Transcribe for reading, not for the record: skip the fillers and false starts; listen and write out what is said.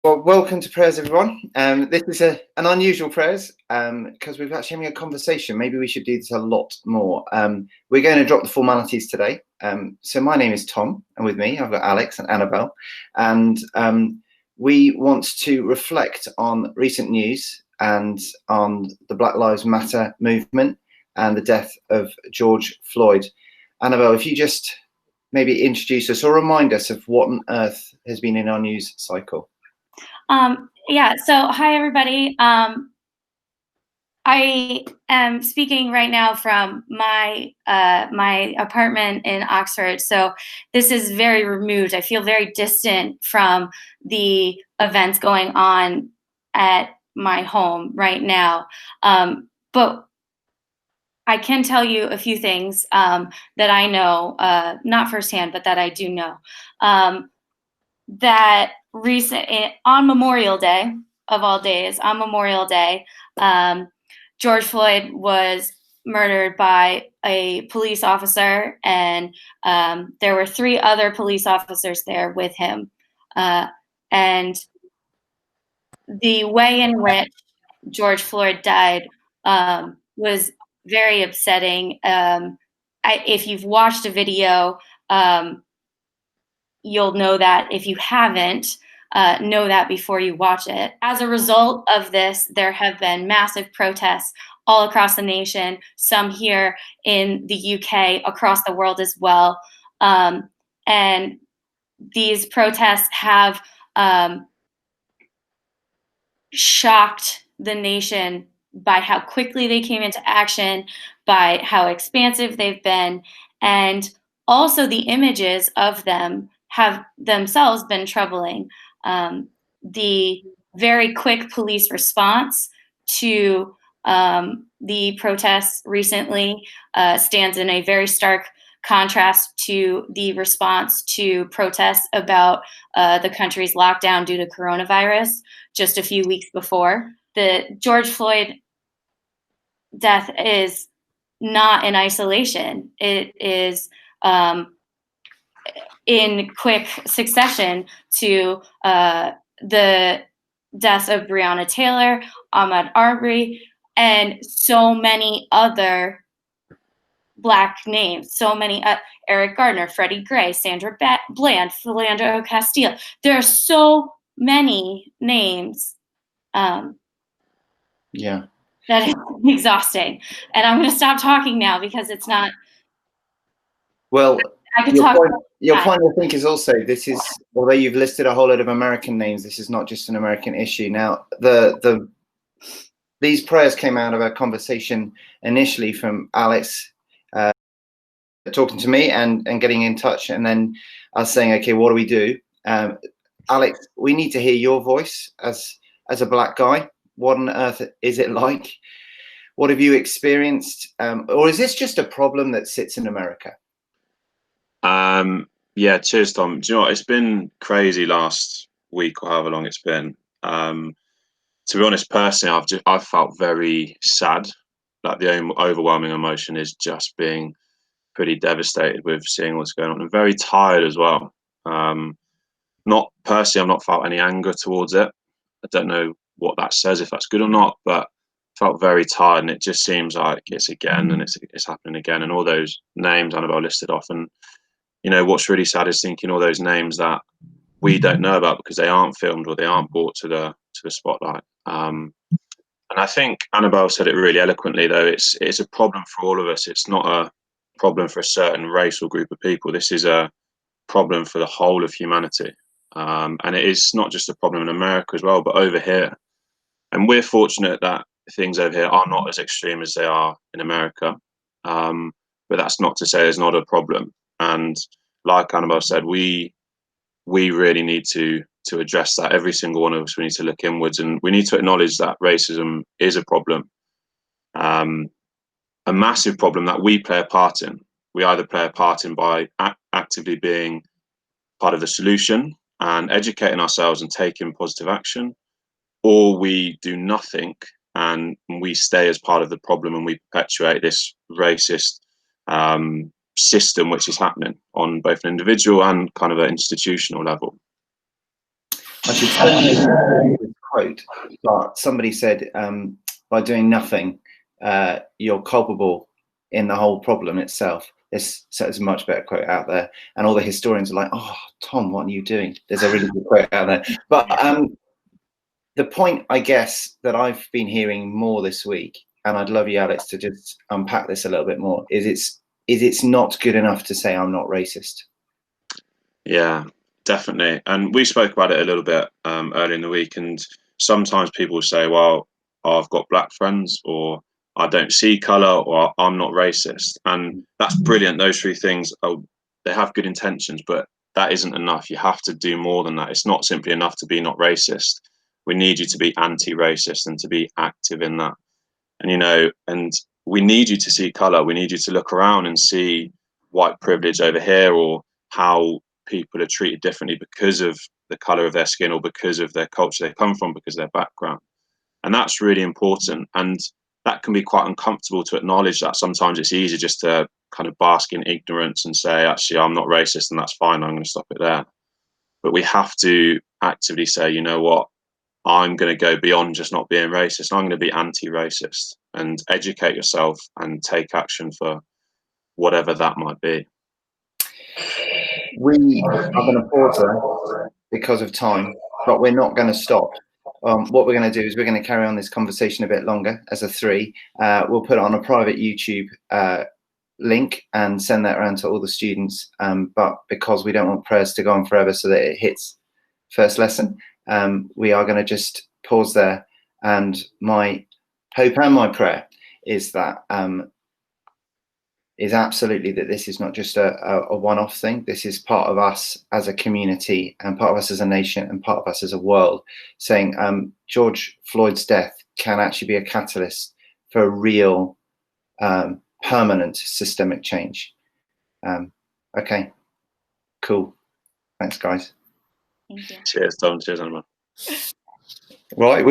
Well, welcome to prayers, everyone. This is an unusual prayers because we've actually having a conversation. Maybe we should do this a lot more. We're going to drop the formalities today. So my name is Tom, and with me I've got Alex and Annabelle, and we want to reflect on recent news and on the Black Lives Matter movement and the death of George Floyd. Annabelle, if you just maybe introduce us or remind us of what on earth has been in our news cycle. Yeah, so hi everybody. I am speaking right now from my apartment in Oxford. So this is very removed. I feel very distant from the events going on at my home right now. But I can tell you a few things that I know, not firsthand, but that I do know. That on Memorial Day, of all days, on Memorial Day, George Floyd was murdered by a police officer, and there were 3 other police officers there with him. And the way in which George Floyd died was very upsetting. If you've watched a video, you'll know that. If you haven't, know that before you watch it. As a result of this, there have been massive protests all across the nation, some here in the UK, across the world as well. And these protests have shocked the nation by how quickly they came into action, by how expansive they've been, and also the images of them have themselves been troubling. The very quick police response to the protests recently stands in a very stark contrast to the response to protests about the country's lockdown due to coronavirus just a few weeks before. The George Floyd death is not in isolation. It is in quick succession to the deaths of Breonna Taylor, Ahmaud Arbery, and so many other Black names, so many, Eric Gardner, Freddie Gray, Sandra Bland, Philando Castile. There are so many names. Yeah. That is exhausting. And I'm going to stop talking now because it's not. Well, I could your talk. point, I think, is also this is, although you've listed a whole lot of American names, this is not just an American issue. Now, these prayers came out of a conversation initially from Alex talking to me and getting in touch, and then us saying, okay, what do we do? Alex, we need to hear your voice as a Black guy. What on earth is it like? What have you experienced? Or is this just a problem that sits in America? Yeah, cheers, Tom. Do you know what? It's been crazy last week or however long it's been. To be honest, personally, I've felt very sad. Like the overwhelming emotion is just being pretty devastated with seeing what's going on, and very tired as well. Not personally, I've not felt any anger towards it. I don't know what that says, if that's good or not, but felt very tired, and it just seems like it's again, and it's happening again, and all those names Annabelle listed off, and you know what's really sad is thinking all those names that we don't know about because they aren't filmed or they aren't brought to the spotlight. And I think Annabelle said it really eloquently, though. It's a problem for all of us. It's not a problem for a certain race or group of people. This is a problem for the whole of humanity. And it is not just a problem in America as well, but over here. And we're fortunate that things over here are not as extreme as they are in America. But that's not to say there's not a problem. And like Annabelle said, we really need to address that. Every single one of us, we need to look inwards, and we need to acknowledge that racism is a problem, a massive problem that we play a part in. We either play a part in by actively being part of the solution and educating ourselves and taking positive action, or we do nothing and we stay as part of the problem and we perpetuate this racist system which is happening on both an individual and kind of an institutional level. I should send you this quote, but somebody said, by doing nothing, you're culpable in the whole problem itself. There's a much better quote out there, and all the historians are like, "Oh, Tom, what are you doing?" There's a really good quote out there. But the point, I guess, that I've been hearing more this week, and I'd love you, Alex, to just unpack this a little bit more, is it's not good enough to say I'm not racist. Yeah, definitely. And we spoke about it a little bit earlier in the week. And sometimes people say, well, I've got black friends, or I don't see color, or I'm not racist. And that's brilliant. Those three things, they have good intentions, but that isn't enough. You have to do more than that. It's not simply enough to be not racist. We need you to be anti-racist and to be active in that. And, you know, and we need you to see color. We need you to look around and see white privilege over here, or how people are treated differently because of the color of their skin, or because of their culture they come from, because of their background. And that's really important. And that can be quite uncomfortable to acknowledge that. Sometimes it's easy just to kind of bask in ignorance and say, actually, I'm not racist and that's fine. I'm going to stop it there. But we have to actively say, you know what? I'm going to go beyond just not being racist. I'm going to be anti-racist, and educate yourself and take action for whatever that might be. We are going to pause there because of time, but we're not going to stop. What we're going to do is we're going to carry on this conversation a bit longer as a three. We'll put it on a private YouTube link and send that around to all the students. But because we don't want prayers to go on forever so that it hits first lesson, we are going to just pause there. And my hope and my prayer is that is absolutely that this is not just a one-off thing. This is part of us as a community, and part of us as a nation, and part of us as a world, saying George Floyd's death can actually be a catalyst for a real permanent systemic change. Okay, cool. Thanks, guys. Thank you. Cheers, Tom. Cheers, Anna. Right.